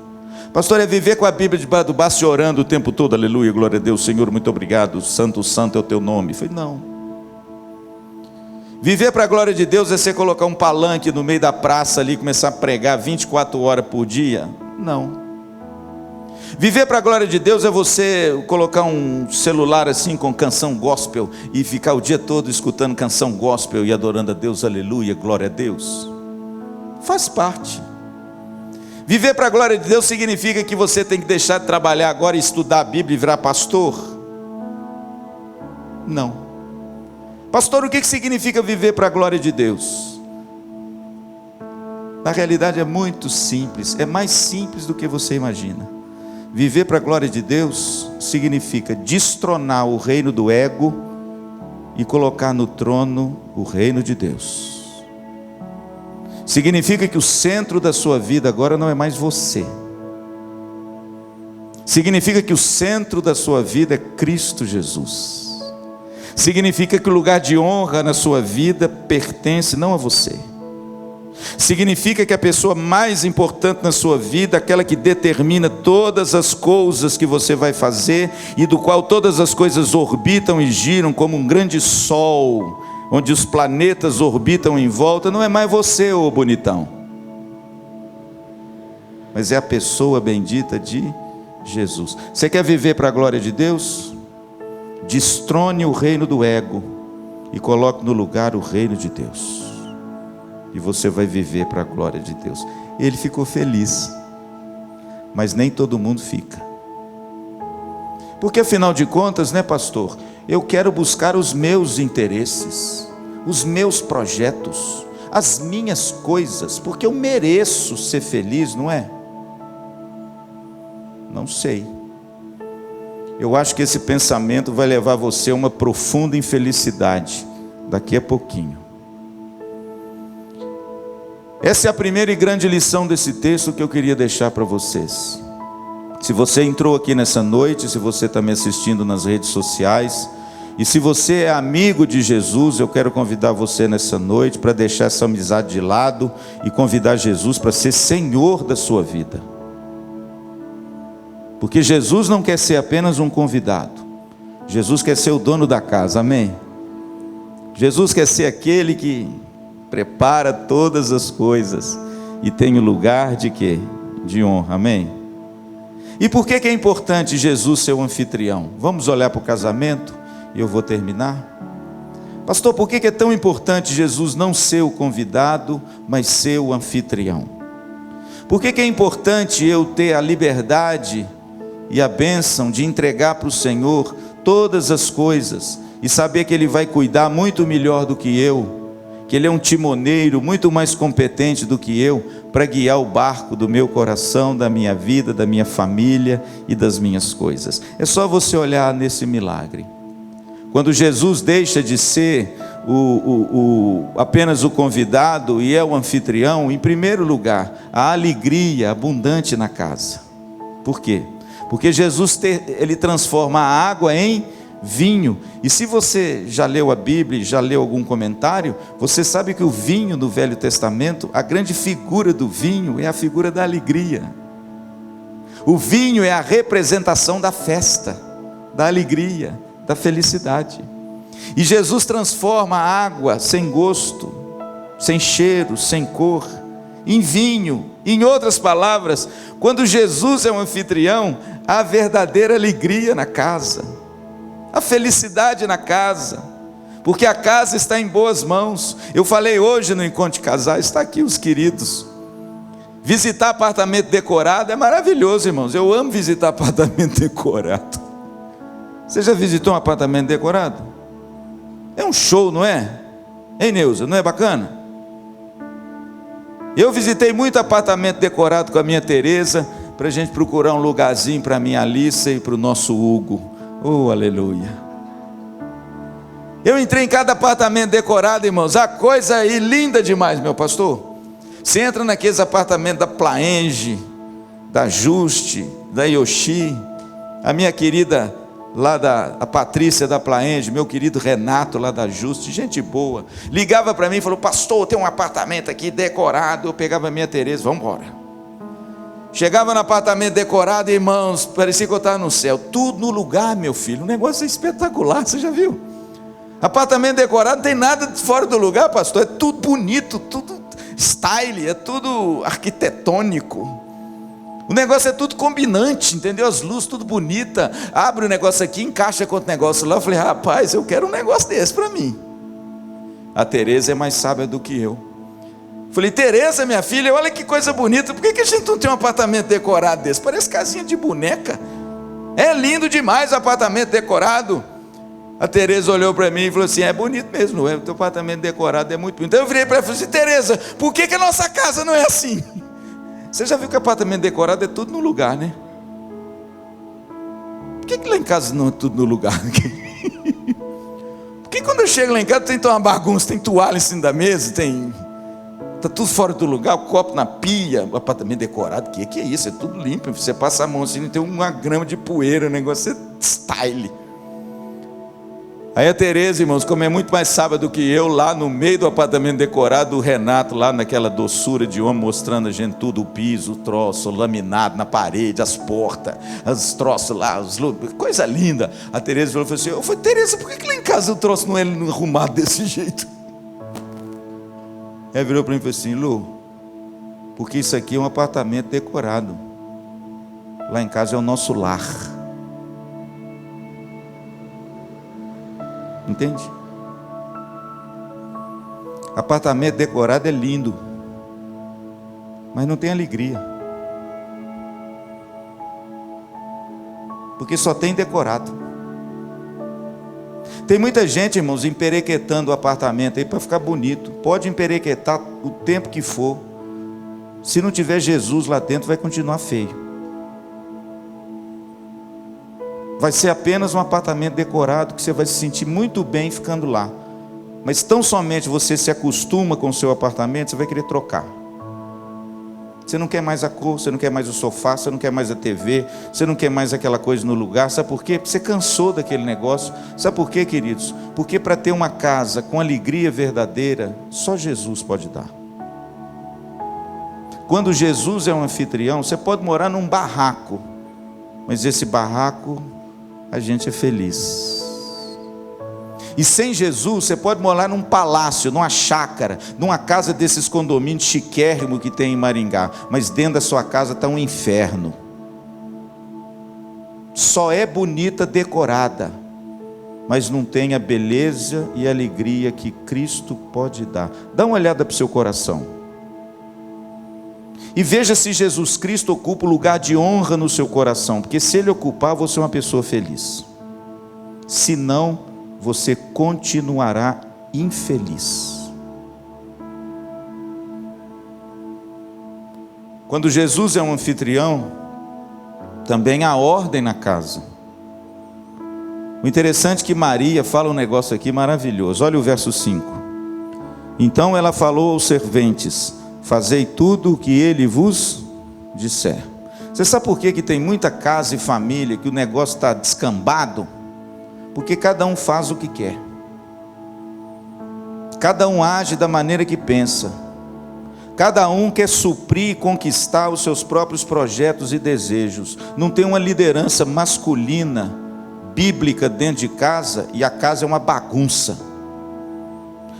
Pastor, é viver com a Bíblia debaixo do braço e orando o tempo todo, aleluia, glória a Deus, Senhor, muito obrigado, santo, santo é o teu nome. Eu falei: não. Viver para a glória de Deus é você colocar um palanque no meio da praça ali e começar a pregar 24 horas por dia? Não. Viver para a glória de Deus é você colocar um celular assim com canção gospel e ficar o dia todo escutando canção gospel e adorando a Deus, aleluia, glória a Deus. Faz parte. Viver para a glória de Deus significa que você tem que deixar de trabalhar agora e estudar a Bíblia e virar pastor? Não. Pastor, o que significa viver para a glória de Deus? Na realidade é muito simples, é mais simples do que você imagina. Viver para a glória de Deus significa destronar o reino do ego e colocar no trono o reino de Deus. Significa que o centro da sua vida agora não é mais você. Significa que o centro da sua vida é Cristo Jesus. Significa que o lugar de honra na sua vida pertence não a você. Significa que a pessoa mais importante na sua vida, aquela que determina todas as coisas que você vai fazer e do qual todas as coisas orbitam e giram como um grande sol, onde os planetas orbitam em volta, não é mais você, ô bonitão, mas é a pessoa bendita de Jesus. Você quer viver para a glória de Deus? Destrone o reino do ego e coloque no lugar o reino de Deus, e você vai viver para a glória de Deus. Ele ficou feliz, mas nem todo mundo fica, porque afinal de contas, né, pastor, eu quero buscar os meus interesses, os meus projetos, as minhas coisas, porque eu mereço ser feliz, não é? Não sei. Eu acho que esse pensamento vai levar você a uma profunda infelicidade daqui a pouquinho. Essa é a primeira e grande lição desse texto que eu queria deixar para vocês. Se você entrou aqui nessa noite, se você está me assistindo nas redes sociais, e se você é amigo de Jesus, eu quero convidar você nessa noite para deixar essa amizade de lado e convidar Jesus para ser Senhor da sua vida. Porque Jesus não quer ser apenas um convidado, Jesus quer ser o dono da casa, amém? Jesus quer ser aquele que prepara todas as coisas e tem o lugar de quê? De honra, amém? E por que é importante Jesus ser o anfitrião? Vamos olhar para o casamento e eu vou terminar. Pastor, por que é tão importante Jesus não ser o convidado, mas ser o anfitrião? Por que é importante eu ter a liberdade e a bênção de entregar para o Senhor todas as coisas e saber que Ele vai cuidar muito melhor do que eu, que Ele é um timoneiro muito mais competente do que eu para guiar o barco do meu coração, da minha vida, da minha família e das minhas coisas? É só você olhar nesse milagre. Quando Jesus deixa de ser apenas o convidado e é o anfitrião, em primeiro lugar, a alegria abundante na casa. Por quê? Porque Jesus ele transforma a água em vinho. E se você já leu a Bíblia, já leu algum comentário, você sabe que o vinho no Velho Testamento, a grande figura do vinho é a figura da alegria. O vinho é a representação da festa, da alegria, da felicidade. E Jesus transforma a água sem gosto, sem cheiro, sem cor, em vinho. Em outras palavras, quando Jesus é um anfitrião, há verdadeira alegria na casa, a felicidade na casa, porque a casa está em boas mãos. Eu falei hoje no encontro de casais, está aqui os queridos. Visitar apartamento decorado é maravilhoso, irmãos. Eu amo visitar apartamento decorado. Você já visitou um apartamento decorado? É um show, não é? Hein, Neuza, não é bacana? Eu visitei muito apartamento decorado com a minha Tereza, para a gente procurar um lugarzinho para a minha Alissa e para o nosso Hugo. Oh, aleluia. Eu entrei em cada apartamento decorado, irmãos, a coisa aí linda demais, meu pastor. Você entra naqueles apartamentos da Plaenge, da Juste, da Yoshi, a minha querida lá a Patrícia da Plaenge, meu querido Renato lá da Juste, gente boa, ligava para mim e falou: pastor, tem um apartamento aqui decorado. Eu pegava a minha Tereza, vamos embora. Chegava no apartamento decorado, irmãos, parecia que eu estava no céu, tudo no lugar, meu filho, o negócio é espetacular, você já viu? Apartamento decorado não tem nada fora do lugar, pastor, é tudo bonito, tudo style, é tudo arquitetônico. O negócio é tudo combinante, entendeu? As luzes tudo bonita. Abre o negócio aqui, encaixa com outro negócio lá. Eu falei: rapaz, eu quero um negócio desse para mim. A Tereza é mais sábia do que eu. Falei: Tereza, minha filha, olha que coisa bonita. Por que a gente não tem um apartamento decorado desse? Parece casinha de boneca. É lindo demais o apartamento decorado. A Tereza olhou para mim e falou assim: é bonito mesmo, o teu apartamento decorado é muito bonito. Então eu virei para ela e falei assim: Tereza, por que a nossa casa não é assim? Você já viu que apartamento decorado é tudo no lugar, né? Por que lá em casa não é tudo no lugar? Por que quando eu chego lá em casa tem uma bagunça, tem toalha em cima da mesa, tá tudo fora do lugar, o copo na pia, o apartamento decorado, que é isso? É tudo limpo, você passa a mão assim, não tem uma grama de poeira, o negócio é style. Aí a Tereza, irmãos, como é muito mais sábia do que eu, lá no meio do apartamento decorado, o Renato, lá naquela doçura de homem, mostrando a gente tudo, o piso, o troço, laminado na parede, as portas, os troços lá, coisa linda. A Tereza falou assim: eu falei, Tereza, por que lá em casa o troço não é arrumado desse jeito? Ela virou para mim e falou assim: Lu, porque isso aqui é um apartamento decorado, lá em casa é o nosso lar. Entende? Apartamento decorado é lindo, mas não tem alegria, porque só tem decorado. Tem muita gente, irmãos, emperequetando o apartamento aí para ficar bonito. Pode emperequetar o tempo que for, se não tiver Jesus lá dentro, vai continuar feio. Vai ser apenas um apartamento decorado que você vai se sentir muito bem ficando lá. Mas tão somente você se acostuma com o seu apartamento, você vai querer trocar. Você não quer mais a cor, você não quer mais o sofá, você não quer mais a TV, você não quer mais aquela coisa no lugar. Sabe por quê? Porque você cansou daquele negócio. Sabe por quê, queridos? Porque para ter uma casa com alegria verdadeira, só Jesus pode dar. Quando Jesus é um anfitrião, você pode morar num barraco, mas esse barraco a gente é feliz. E sem Jesus você pode morar num palácio, numa chácara, numa casa desses condomínios chiquérrimo que tem em Maringá, mas dentro da sua casa está um inferno. Só é bonita decorada, mas não tem a beleza e a alegria que Cristo pode dar. Dá uma olhada para o seu coração e veja se Jesus Cristo ocupa o lugar de honra no seu coração, porque se Ele ocupar, você é uma pessoa feliz. Se não, você continuará infeliz. Quando Jesus é um anfitrião, também há ordem na casa. O interessante é que Maria fala um negócio aqui maravilhoso. Olha o verso 5. Então ela falou aos serventes: fazei tudo o que ele vos disser. Você sabe por que tem muita casa e família que o negócio está descambado? Porque cada um faz o que quer, cada um age da maneira que pensa, cada um quer suprir e conquistar os seus próprios projetos e desejos. Não tem uma liderança masculina, bíblica dentro de casa, e a casa é uma bagunça.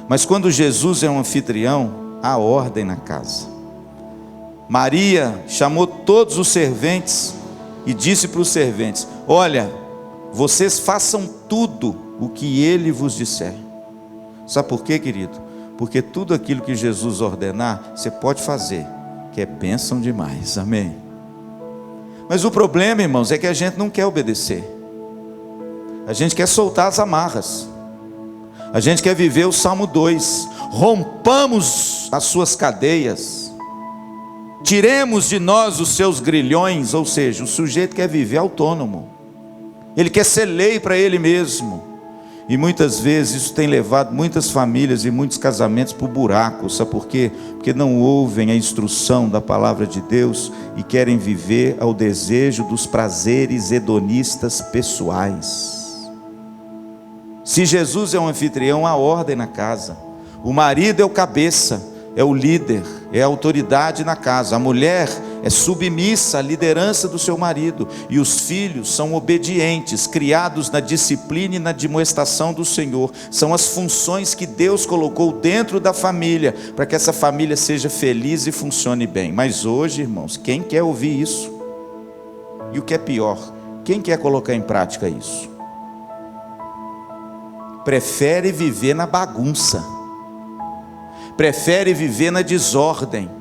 Mas quando Jesus é um anfitrião, há ordem na casa. Maria chamou todos os serventes e disse para os serventes: olha, vocês façam tudo o que ele vos disser. Sabe por quê, querido? Porque tudo aquilo que Jesus ordenar, você pode fazer, que é bênção demais, amém? Mas o problema, irmãos, é que a gente não quer obedecer. A gente quer soltar as amarras. A gente quer viver o Salmo 2. Rompamos as suas cadeias, tiremos de nós os seus grilhões. Ou seja, o sujeito quer viver autônomo, ele quer ser lei para ele mesmo. E muitas vezes isso tem levado muitas famílias e muitos casamentos para o buraco. Sabe por quê? Porque não ouvem a instrução da palavra de Deus e querem viver ao desejo dos prazeres hedonistas pessoais. Se Jesus é um anfitrião, há ordem na casa. O marido é o cabeça, é o líder, é a autoridade na casa. A mulher é submissa à liderança do seu marido. E os filhos são obedientes, criados na disciplina e na admoestação do Senhor. São as funções que Deus colocou dentro da família, para que essa família seja feliz e funcione bem. Mas hoje, irmãos, quem quer ouvir isso? E o que é pior, quem quer colocar em prática isso? Prefere viver na bagunça, prefere viver na desordem,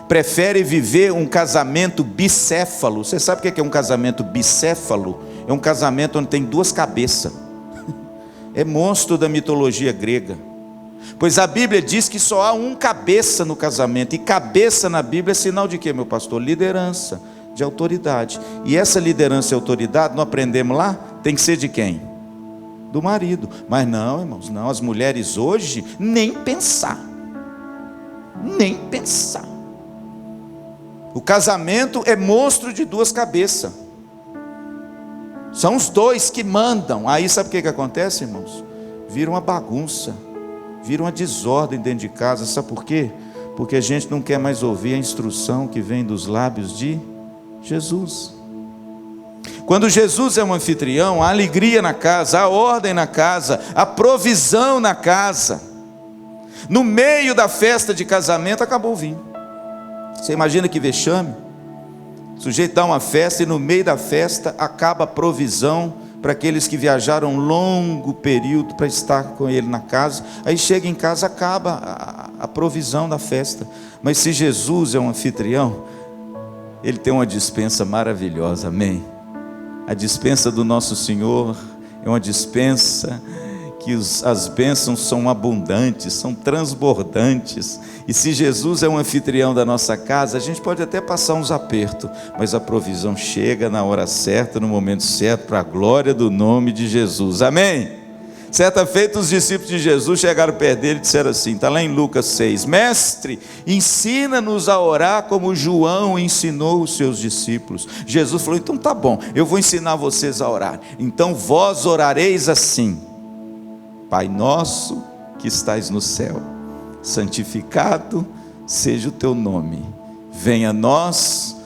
prefere viver um casamento bicéfalo. Você sabe o que é um casamento bicéfalo? É um casamento onde tem duas cabeças. é monstro da mitologia grega. Pois a Bíblia diz que só há um cabeça no casamento. E cabeça na Bíblia é sinal de quê, meu pastor? Liderança, de autoridade. E essa liderança e autoridade, não aprendemos lá? Tem que ser de quem? Do marido. Mas não, irmãos, não. As mulheres hoje, nem pensar. Nem pensar. O casamento é monstro de duas cabeças. São os dois que mandam. Aí sabe o que acontece, irmãos? Vira uma bagunça. Vira uma desordem dentro de casa. Sabe por quê? Porque a gente não quer mais ouvir a instrução que vem dos lábios de Jesus. Quando Jesus é um anfitrião, há alegria na casa, há ordem na casa, há provisão na casa. No meio da festa de casamento acabou o vinho. Você imagina que vexame? O sujeito dá uma festa e no meio da festa acaba a provisão para aqueles que viajaram um longo período para estar com ele na casa. Aí chega em casa, acaba a provisão da festa. Mas se Jesus é um anfitrião, ele tem uma dispensa maravilhosa, amém? A dispensa do nosso Senhor é uma dispensa que as bênçãos são abundantes, são transbordantes. E se Jesus é um anfitrião da nossa casa, a gente pode até passar uns apertos, mas a provisão chega na hora certa, no momento certo, para a glória do nome de Jesus, amém? Certa feita os discípulos de Jesus chegaram perto dele e disseram assim, está lá em Lucas 6, mestre, ensina-nos a orar como João ensinou os seus discípulos. Jesus falou, então tá bom, eu vou ensinar vocês a orar. Então vós orareis assim: Pai nosso que estais no céu, santificado seja o teu nome, venha a nós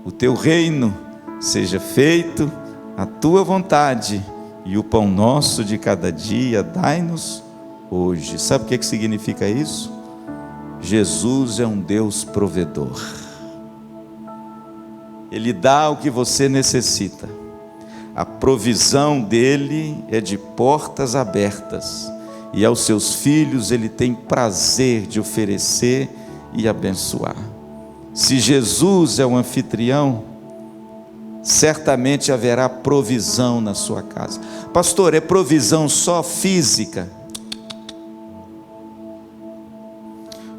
o teu reino, seja feito a tua vontade, e o pão nosso de cada dia dai-nos hoje. Sabe o que significa isso? Jesus é um Deus provedor. Ele dá o que você necessita. A provisão dele é de portas abertas, e aos seus filhos ele tem prazer de oferecer e abençoar. Se Jesus é o anfitrião, certamente haverá provisão na sua casa. Pastor, é provisão só física?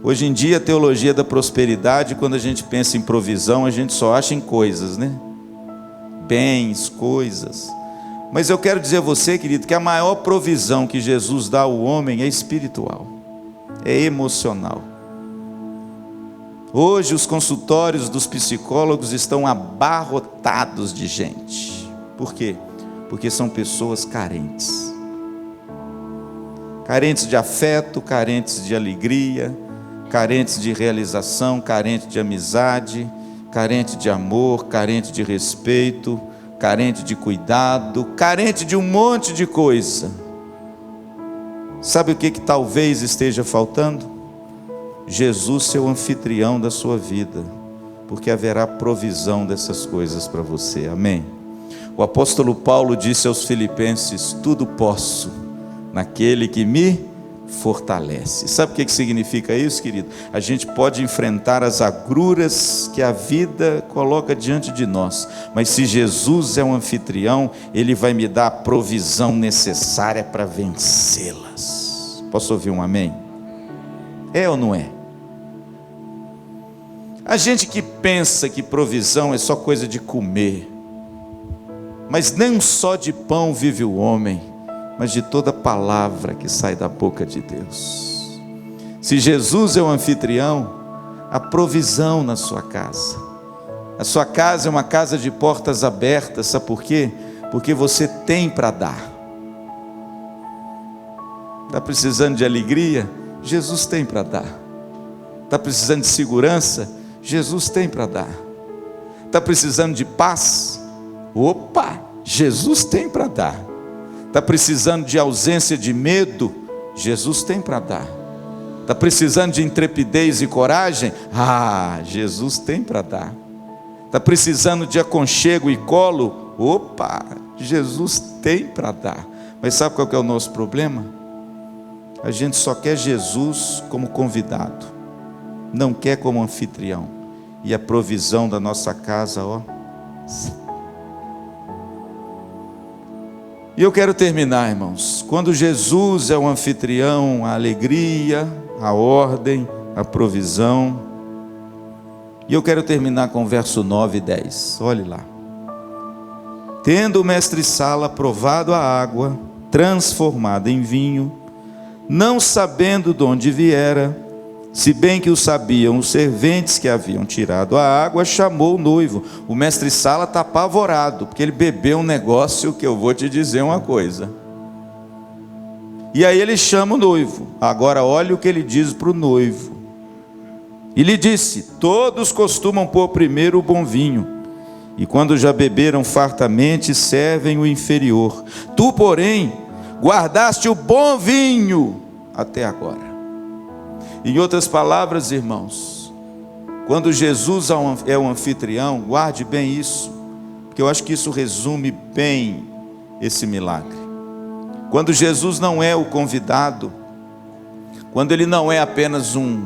Hoje em dia a teologia da prosperidade, quando a gente pensa em provisão, a gente só acha em coisas, né? Bens, coisas. Mas eu quero dizer a você, querido, que a maior provisão que Jesus dá ao homem é espiritual, é emocional. Hoje os consultórios dos psicólogos estão abarrotados de gente. Por quê? Porque são pessoas carentes. Carentes de afeto, carentes de alegria, carentes de realização, carentes de amizade, carente de amor, carente de respeito, carente de cuidado, carente de um monte de coisa. Sabe o que talvez esteja faltando? Jesus ser o anfitrião da sua vida, porque haverá provisão dessas coisas para você, amém? O apóstolo Paulo disse aos Filipenses, tudo posso naquele que me fortalece. Sabe o que significa isso, querido? A gente pode enfrentar as agruras que a vida coloca diante de nós, mas se Jesus é um anfitrião, ele vai me dar a provisão necessária para vencê-las. Posso ouvir um amém? É ou não é? A gente que pensa que provisão é só coisa de comer, mas nem só de pão vive o homem, mas de toda palavra que sai da boca de Deus. Se Jesus é o anfitrião, há provisão na sua casa. A sua casa é uma casa de portas abertas, sabe por quê? Porque você tem para dar. Está precisando de alegria? Jesus tem para dar. Está precisando de segurança? Jesus tem para dar. Está precisando de paz? Opa, Jesus tem para dar. Está precisando de ausência de medo? Jesus tem para dar. Está precisando de intrepidez e coragem? Jesus tem para dar. Está precisando de aconchego e colo? Opa, Jesus tem para dar. Mas sabe qual que é o nosso problema? A gente só quer Jesus como convidado, não quer como anfitrião. E a provisão da nossa casa, E eu quero terminar, irmãos. Quando Jesus é o anfitrião, a alegria, a ordem, a provisão. E eu quero terminar com o verso 9 e 10. Olhe lá. Tendo o mestre-sala provado a água, transformada em vinho, não sabendo de onde viera, se bem que o sabiam os serventes que haviam tirado a água, chamou o noivo. O mestre-sala está apavorado, porque ele bebeu um negócio que eu vou te dizer uma coisa. E aí ele chama o noivo. Agora olha o que ele diz para o noivo. E lhe disse: todos costumam pôr primeiro o bom vinho, e quando já beberam fartamente, servem o inferior. Tu, porém, guardaste o bom vinho até agora. Em outras palavras, irmãos, quando Jesus é o anfitrião, guarde bem isso, porque eu acho que isso resume bem esse milagre. Quando Jesus não é o convidado, quando ele não é apenas um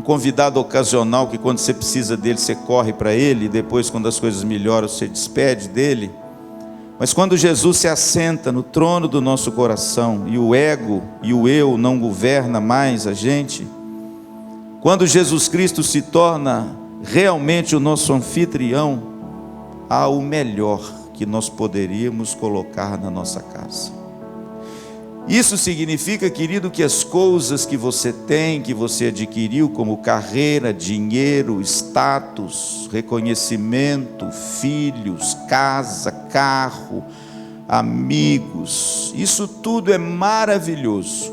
convidado ocasional, que quando você precisa dele, você corre para ele, e depois quando as coisas melhoram, você despede dele. Mas quando Jesus se assenta no trono do nosso coração, e o ego e o eu não governa mais a gente, quando Jesus Cristo se torna realmente o nosso anfitrião, há o melhor que nós poderíamos colocar na nossa casa. Isso significa, querido, que as coisas que você tem, que você adquiriu, como carreira, dinheiro, status, reconhecimento, filhos, casa, carro, amigos, isso tudo é maravilhoso,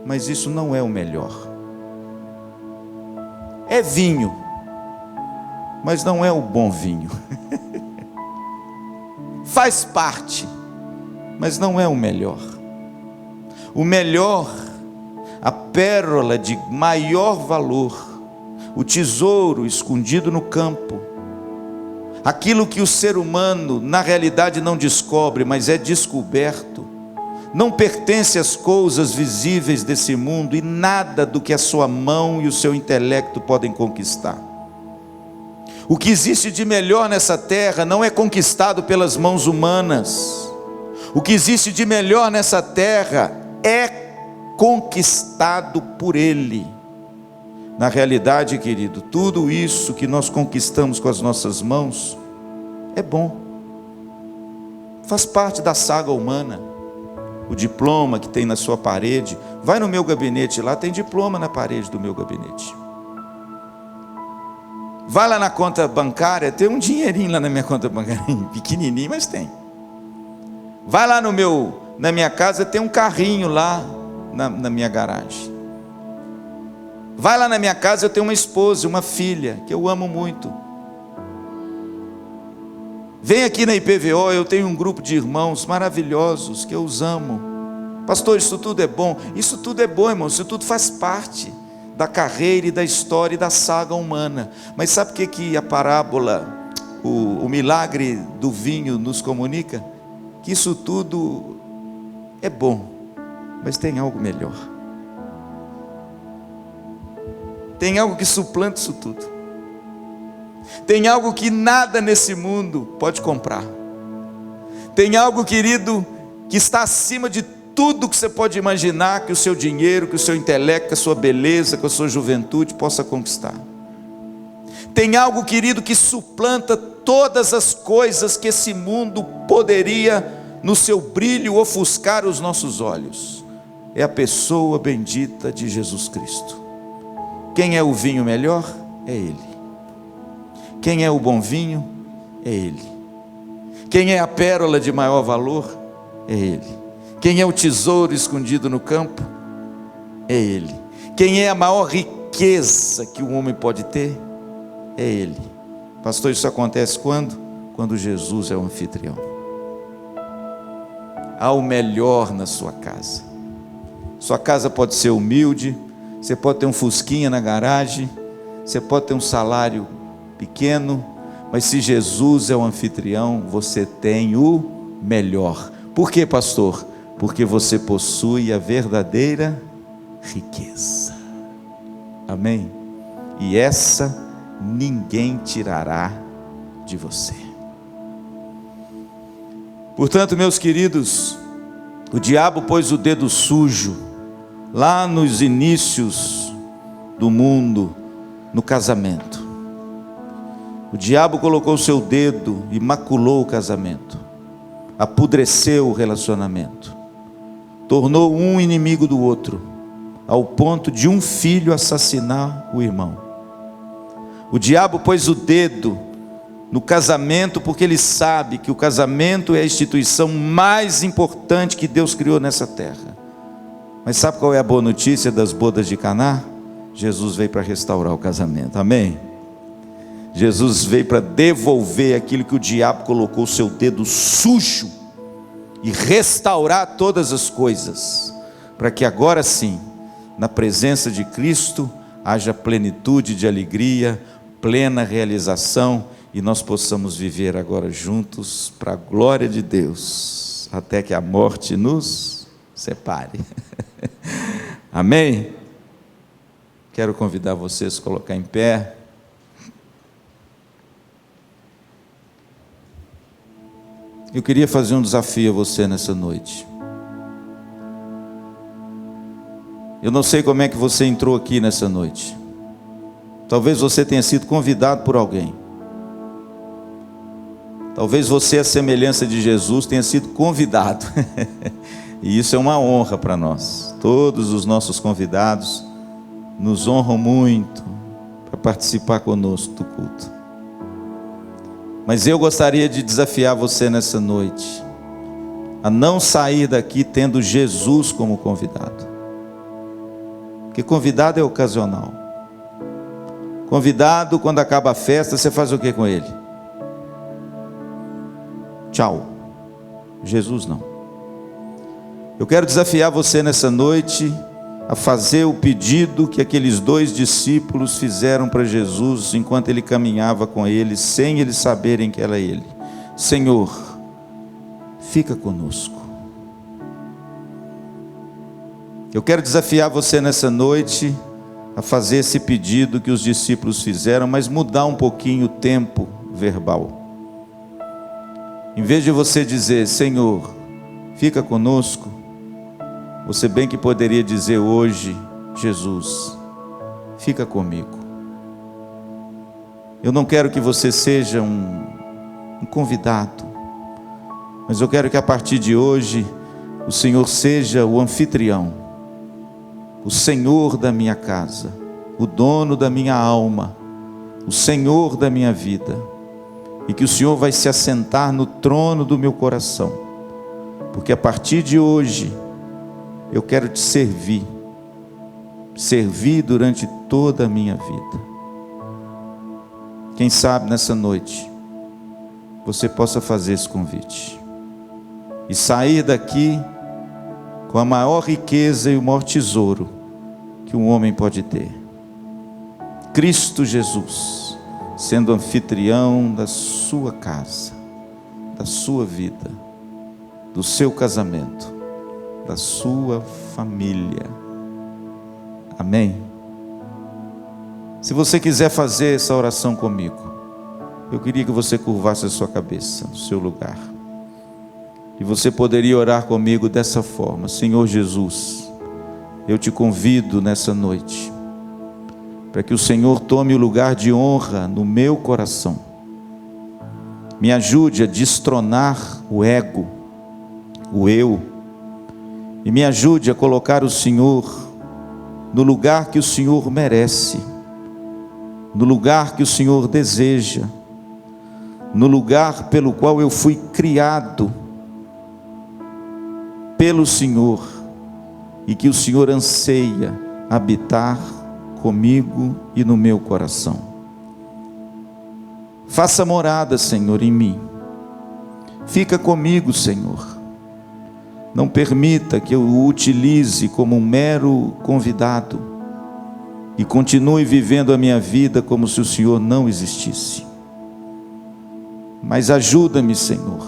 mas isso não é o melhor. É vinho, mas não é o bom vinho. Faz parte, mas não é o melhor. O melhor, a pérola de maior valor, o tesouro escondido no campo, aquilo que o ser humano na realidade não descobre, mas é descoberto, não pertence às coisas visíveis desse mundo e nada do que a sua mão e o seu intelecto podem conquistar. O que existe de melhor nessa terra não é conquistado pelas mãos humanas. O que existe de melhor nessa terra é conquistado por Ele. Na realidade, querido, tudo isso que nós conquistamos com as nossas mãos é bom, faz parte da saga humana. O diploma que tem na sua parede, vai no meu gabinete lá, tem diploma na parede do meu gabinete. Vai lá na conta bancária, tem um dinheirinho lá na minha conta bancária, pequenininho, mas tem. Vai lá na minha casa, tem um carrinho lá na minha garagem. Vai lá na minha casa, eu tenho uma esposa, uma filha, que eu amo muito. Vem aqui na IPVO, eu tenho um grupo de irmãos maravilhosos, que eu os amo. Pastor, isso tudo é bom? Isso tudo é bom, irmão, isso tudo faz parte da carreira e da história e da saga humana. Mas sabe o que a parábola, o milagre do vinho nos comunica? Que isso tudo é bom, mas tem algo melhor. Tem algo que suplanta isso tudo. Tem algo que nada nesse mundo pode comprar. Tem algo, querido, que está acima de tudo que você pode imaginar que o seu dinheiro, que o seu intelecto, que a sua beleza, que a sua juventude possa conquistar. Tem algo, querido, que suplanta todas as coisas que esse mundo poderia, no seu brilho, ofuscar os nossos olhos. É a pessoa bendita de Jesus Cristo. Quem é o vinho melhor? É Ele. Quem é o bom vinho? É Ele. Quem é a pérola de maior valor? É Ele. Quem é o tesouro escondido no campo? É Ele. Quem é a maior riqueza que um homem pode ter? É Ele. Pastor, isso acontece quando? Quando Jesus é o anfitrião. Há o melhor na sua casa. Sua casa pode ser humilde, você pode ter um fusquinha na garagem, você pode ter um salário pequeno, mas se Jesus é o anfitrião, você tem o melhor. Por quê, pastor? Porque você possui a verdadeira riqueza. Amém? E essa ninguém tirará de você. Portanto, meus queridos, o diabo pôs o dedo sujo lá nos inícios do mundo, no casamento. O diabo colocou o seu dedo e maculou o casamento, apodreceu o relacionamento, tornou um inimigo do outro, ao ponto de um filho assassinar o irmão. O diabo pôs o dedo no casamento porque ele sabe que o casamento é a instituição mais importante que Deus criou nessa terra. Mas sabe qual é a boa notícia das bodas de Caná? Jesus veio para restaurar o casamento, amém? Jesus veio para devolver aquilo que o diabo colocou o seu dedo sujo e restaurar todas as coisas, para que agora sim, na presença de Cristo, haja plenitude de alegria, plena realização, e nós possamos viver agora juntos para a glória de Deus, até que a morte nos separe. Amém? Quero convidar vocês a se colocar em pé. Eu queria fazer um desafio a você nessa noite. Eu não sei como é que você entrou aqui nessa noite. Talvez você tenha sido convidado por alguém. Talvez você, à semelhança de Jesus, tenha sido convidado. E isso é uma honra para nós. Todos os nossos convidados nos honram muito para participar conosco do culto. Mas eu gostaria de desafiar você nessa noite a não sair daqui tendo Jesus como convidado. Porque convidado é ocasional. Convidado, quando acaba a festa, você faz o que com ele? Tchau. Jesus não. Eu quero desafiar você nessa noite a fazer o pedido que aqueles 2 discípulos fizeram para Jesus enquanto ele caminhava com eles, sem eles saberem que era ele. Senhor, fica conosco. Eu quero desafiar você nessa noite a fazer esse pedido que os discípulos fizeram, mas mudar um pouquinho o tempo verbal. Em vez de você dizer, Senhor, fica conosco, você bem que poderia dizer hoje, Jesus, fica comigo. Eu não quero que você seja um convidado, mas eu quero que a partir de hoje, o Senhor seja o anfitrião, o Senhor da minha casa, o dono da minha alma, o Senhor da minha vida, e que o Senhor vai se assentar no trono do meu coração, porque a partir de hoje, eu quero te servir durante toda a minha vida. Quem sabe nessa noite, você possa fazer esse convite, e sair daqui com a maior riqueza e o maior tesouro que um homem pode ter. Cristo Jesus, sendo anfitrião da sua casa, da sua vida, do seu casamento, da sua família. Amém? Se você quiser fazer essa oração comigo, eu queria que você curvasse a sua cabeça no seu lugar. E você poderia orar comigo dessa forma: Senhor Jesus, eu te convido nessa noite, para que o Senhor tome o lugar de honra no meu coração. Me ajude a destronar o ego, o eu, e me ajude a colocar o Senhor no lugar que o Senhor merece, no lugar que o Senhor deseja, no lugar pelo qual eu fui criado pelo Senhor, e que o Senhor anseia habitar comigo e no meu coração. Faça morada, Senhor, em mim. Fica comigo, Senhor. Não permita que eu o utilize como um mero convidado e continue vivendo a minha vida como se o Senhor não existisse. Mas ajuda-me, Senhor.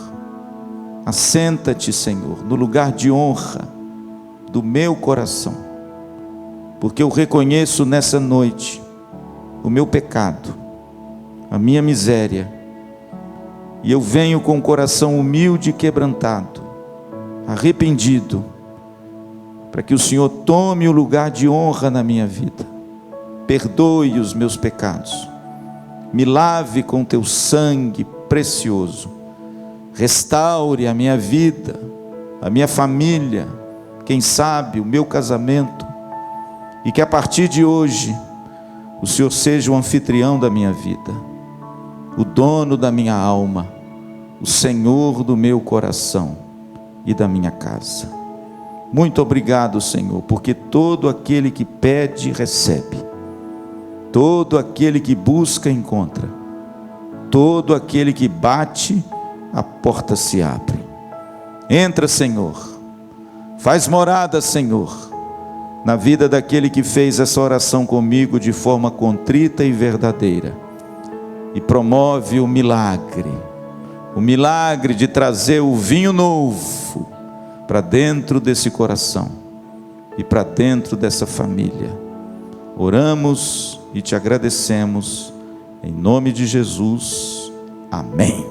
Assenta-te, Senhor, no lugar de honra do meu coração, porque eu reconheço nessa noite o meu pecado, a minha miséria, E eu venho com o coração humilde e quebrantado, arrependido, para que o Senhor tome o lugar de honra na minha vida. Perdoe os meus pecados, me lave com teu sangue precioso, restaure a minha vida, a minha família, quem sabe o meu casamento, e que a partir de hoje o Senhor seja o anfitrião da minha vida, o dono da minha alma, o Senhor do meu coração e da minha casa. Muito obrigado, Senhor, porque todo aquele que pede, recebe. Todo aquele que busca, encontra. Todo aquele que bate, a porta se abre. Entra, Senhor. Faz morada, Senhor, na vida daquele que fez essa oração comigo de forma contrita e verdadeira. E promove o milagre de trazer o vinho novo para dentro desse coração e para dentro dessa família. Oramos e te agradecemos, em nome de Jesus, amém.